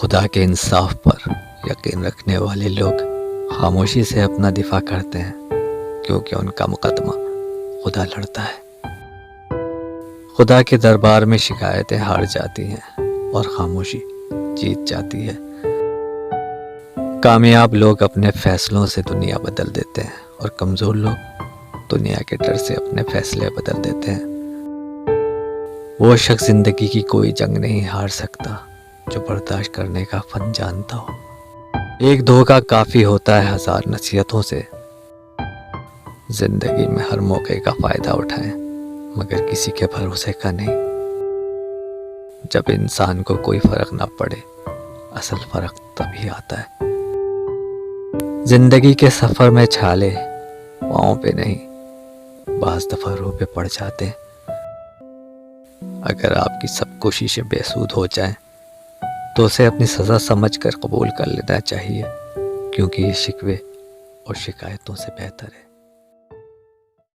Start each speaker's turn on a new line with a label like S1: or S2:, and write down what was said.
S1: خدا کے انصاف پر یقین رکھنے والے لوگ خاموشی سے اپنا دفاع کرتے ہیں، کیونکہ ان کا مقدمہ خدا لڑتا ہے۔ خدا کے دربار میں شکایتیں ہار جاتی ہیں اور خاموشی جیت جاتی ہے۔ کامیاب لوگ اپنے فیصلوں سے دنیا بدل دیتے ہیں اور کمزور لوگ دنیا کے ڈر سے اپنے فیصلے بدل دیتے ہیں۔ وہ شخص زندگی کی کوئی جنگ نہیں ہار سکتا جو برداشت کرنے کا فن جانتا ہو۔ ایک دھوکہ کافی ہوتا ہے 1000 نصیحتوں سے۔ زندگی میں ہر موقع کا فائدہ اٹھائیں، مگر کسی کے بھروسے کا نہیں۔ جب انسان کو کوئی فرق نہ پڑے، اصل فرق تبھی آتا ہے۔ زندگی کے سفر میں چھالے پاؤں پہ نہیں، بعض دفعہ روح پہ پڑ جاتے ہیں۔ اگر آپ کی سب کوششیں بے سود ہو جائیں تو اسے اپنی سزا سمجھ کر قبول کر لینا چاہیے، کیونکہ یہ شکوے اور شکایتوں سے بہتر ہے